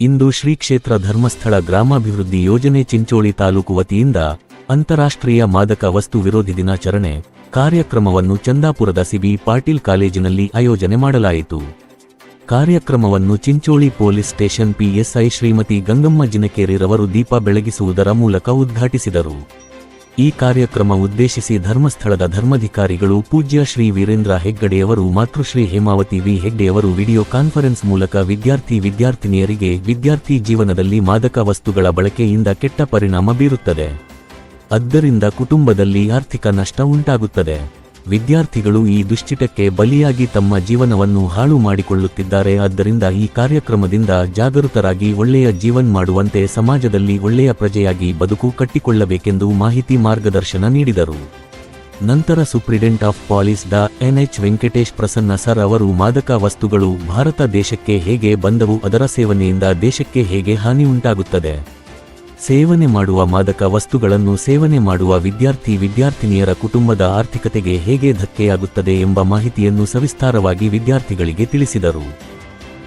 ಇಂದು ಶ್ರೀ ಕ್ಷೇತ್ರ ಧರ್ಮಸ್ಥಳ ಗ್ರಾಮಾಭಿವೃದ್ಧಿ ಯೋಜನೆ ಚಿಂಚೋಳಿ ತಾಲೂಕು ವತಿಯಿಂದ ಅಂತಾರಾಷ್ಟ್ರೀಯ ಮಾದಕ ವಸ್ತು ವಿರೋಧಿ ದಿನಾಚರಣೆ ಕಾರ್ಯಕ್ರಮವನ್ನು ಚಂದಾಪುರದ ಸಿಬಿ ಪಾಟೀಲ್ ಕಾಲೇಜಿನಲ್ಲಿ ಆಯೋಜನೆ ಮಾಡಲಾಯಿತು. ಕಾರ್ಯಕ್ರಮವನ್ನು Chincholi police station PSI Shrimati Gangamma ಜಿನಕೇರಿರವರು ದೀಪ ಬೆಳಗಿಸುವುದರ ಮೂಲಕ ಉದ್ಘಾಟಿಸಿದರು. ಈ ಕಾರ್ಯಕ್ರಮ ಉದ್ದೇಶಿಸಿ ಧರ್ಮಸ್ಥಳದ ಧರ್ಮಾಧಿಕಾರಿಗಳು ಪೂಜ್ಯ ಶ್ರೀ ವೀರೇಂದ್ರ ಹೆಗ್ಗಡೆಯವರು ಮಾತೃಶ್ರೀ ಹೇಮಾವತಿ ವಿ ಹೆಗ್ಡೆಯವರು ವಿಡಿಯೋ ಕಾನ್ಫರೆನ್ಸ್ ಮೂಲಕ ವಿದ್ಯಾರ್ಥಿನಿಯರಿಗೆ ವಿದ್ಯಾರ್ಥಿ ಜೀವನದಲ್ಲಿ ಮಾದಕ ವಸ್ತುಗಳ ಬಳಕೆಯಿಂದ ಕೆಟ್ಟ ಪರಿಣಾಮ ಬೀರುತ್ತದೆ. ಆದ್ದರಿಂದ ಕುಟುಂಬದಲ್ಲಿ ಆರ್ಥಿಕ ನಷ್ಟ ಉಂಟಾಗುತ್ತದೆ. ವಿದ್ಯಾರ್ಥಿಗಳು ಈ ದುಶ್ಚಟಕ್ಕೆ ಬಲಿಯಾಗಿ ತಮ್ಮ ಜೀವನವನ್ನು ಹಾಳು ಮಾಡಿಕೊಳ್ಳುತ್ತಿದ್ದಾರೆ. ಆದ್ದರಿಂದ ಈ ಕಾರ್ಯಕ್ರಮದಿಂದ ಜಾಗೃತರಾಗಿ ಒಳ್ಳೆಯ ಜೀವನ ಮಾಡುವಂತೆ ಸಮಾಜದಲ್ಲಿ ಒಳ್ಳೆಯ ಪ್ರಜೆಯಾಗಿ ಬದುಕು ಕಟ್ಟಿಕೊಳ್ಳಬೇಕೆಂದು ಮಾಹಿತಿ ಮಾರ್ಗದರ್ಶನ ನೀಡಿದರು. ನಂತರ ಸೂಪ್ರಿಡೆಂಟ್ ಆಫ್ ಪಾಲಿಸ್ ಡಾ ಎನ್ಎಚ್ ವೆಂಕಟೇಶ್ ಪ್ರಸನ್ನ ಸರ್ ಅವರು ಮಾದಕ ವಸ್ತುಗಳು ಭಾರತ ದೇಶಕ್ಕೆ ಹೇಗೆ ಬಂದವು, ಅದರ ಸೇವನೆಯಿಂದ ದೇಶಕ್ಕೆ ಹೇಗೆ ಹಾನಿ ಉಂಟಾಗುತ್ತದೆ, ಸೇವನೆ ಮಾಡುವ ಮಾದಕ ವಸ್ತುಗಳನ್ನು ಸೇವನೆ ಮಾಡುವ ವಿದ್ಯಾರ್ಥಿನಿಯರ ಕುಟುಂಬದ ಆರ್ಥಿಕತೆಗೆ ಹೇಗೆ ಧಕ್ಕೆಯಾಗುತ್ತದೆ ಎಂಬ ಮಾಹಿತಿಯನ್ನು ಸವಿಸ್ತಾರವಾಗಿ ವಿದ್ಯಾರ್ಥಿಗಳಿಗೆ ತಿಳಿಸಿದರು.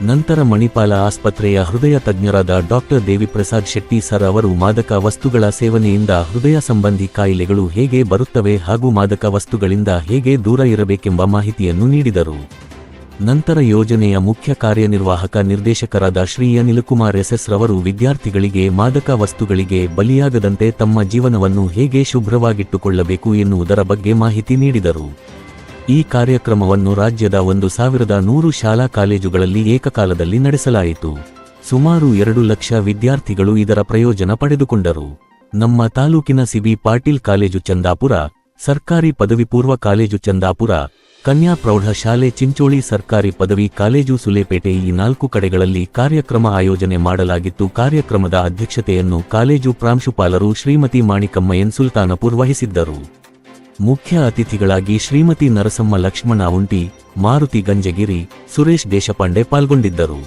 ನಂತರ ಮಣಿಪಾಲ ಆಸ್ಪತ್ರೆಯ ಹೃದಯ ತಜ್ಞರಾದ ಡಾಕ್ಟರ್ ದೇವಿಪ್ರಸಾದ್ ಶೆಟ್ಟಿ ಸರ್ ಅವರು ಮಾದಕ ವಸ್ತುಗಳ ಸೇವನೆಯಿಂದ ಹೃದಯ ಸಂಬಂಧಿ ಕಾಯಿಲೆಗಳು ಹೇಗೆ ಬರುತ್ತವೆ ಹಾಗೂ ಮಾದಕ ವಸ್ತುಗಳಿಂದ ಹೇಗೆ ದೂರ ಇರಬೇಕೆಂಬ ಮಾಹಿತಿಯನ್ನು ನೀಡಿದರು. ನಂತರ ಯೋಜನೆಯ ಮುಖ್ಯ ಕಾರ್ಯನಿರ್ವಾಹಕ ನಿರ್ದೇಶಕರಾದ ಶ್ರೀ ಅನಿಲಕುಮಾರ್ ಎಸ್ ರವರು ವಿದ್ಯಾರ್ಥಿಗಳಿಗೆ ಮಾದಕ ವಸ್ತುಗಳಿಗೆ ಬಲಿಯಾಗದಂತೆ ತಮ್ಮ ಜೀವನವನ್ನು ಹೇಗೆ ಶುಭ್ರವಾಗಿಟ್ಟುಕೊಳ್ಳಬೇಕು ಎನ್ನುವುದರ ಬಗ್ಗೆ ಮಾಹಿತಿ ನೀಡಿದರು. ಈ ಕಾರ್ಯಕ್ರಮವನ್ನು ರಾಜ್ಯದ 1100 ಶಾಲಾ ಕಾಲೇಜುಗಳಲ್ಲಿ ಏಕಕಾಲದಲ್ಲಿ ನಡೆಸಲಾಯಿತು. ಸುಮಾರು 2 ಲಕ್ಷ ವಿದ್ಯಾರ್ಥಿಗಳು ಇದರ ಪ್ರಯೋಜನ ಪಡೆದುಕೊಂಡರು. ನಮ್ಮ ತಾಲೂಕಿನ ಸಿಬಿ ಪಾಟೀಲ್ ಕಾಲೇಜು ಚಂದಾಪುರ, ಸರ್ಕಾರಿ ಪದವಿ ಪೂರ್ವ ಕಾಲೇಜು ಚಂದಾಪುರ, ಕನ್ಯಾ ಪ್ರೌಢ ಶಾಲೆ ಚಿಂಚೋಳಿ, ಸರ್ಕಾರಿ ಪದವಿ ಕಾಲೇಜು ಸುಲೇಪೇಟೆ ಈ 4 ಕಡೆಗಳಲ್ಲಿ ಕಾರ್ಯಕ್ರಮ ಆಯೋಜನೆ ಮಾಡಲಾಗಿತ್ತು. ಕಾರ್ಯಕ್ರಮದ ಅಧ್ಯಕ್ಷತೆಯನ್ನು ಕಾಲೇಜು ಪ್ರಾಂಶುಪಾಲರು ಶ್ರೀಮತಿ ಮಾಣಿಕಮ್ಮ ಎನ್ ಸುಲ್ತಾನಪುರ್ ವಹಿಸಿದ್ದರು. ಮುಖ್ಯ ಅತಿಥಿಗಳಾಗಿ ಶ್ರೀಮತಿ ನರಸಮ್ಮ ಲಕ್ಷ್ಮಣ ಉಂಟಿ, ಮಾರುತಿ ಗಂಜಗಿರಿ, ಸುರೇಶ್ ದೇಶಪಾಂಡೆ ಪಾಲ್ಗೊಂಡಿದ್ದರು.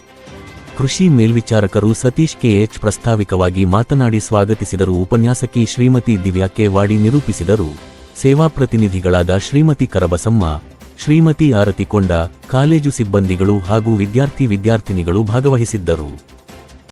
ಕೃಷಿ ಮೇಲ್ವಿಚಾರಕರು ಸತೀಶ್ ಕೆಎಚ್ ಪ್ರಾಸ್ತಾವಿಕವಾಗಿ ಮಾತನಾಡಿ ಸ್ವಾಗತಿಸಿದರು. ಉಪನ್ಯಾಸಕಿ ಶ್ರೀಮತಿ ದಿವ್ಯಾ ಕೆ ವಾಡಿ ನಿರೂಪಿಸಿದರು. ಸೇವಾ ಪ್ರತಿನಿಧಿಗಳಾದ ಶ್ರೀಮತಿ ಕರಬಸಮ್ಮ, ಶ್ರೀಮತಿ ಆರತಿ ಕೊಂಡ, ಕಾಲೇಜು ಸಿಬ್ಬಂದಿಗಳು ಹಾಗೂ ವಿದ್ಯಾರ್ಥಿನಿಗಳು ಭಾಗವಹಿಸಿದ್ದರು.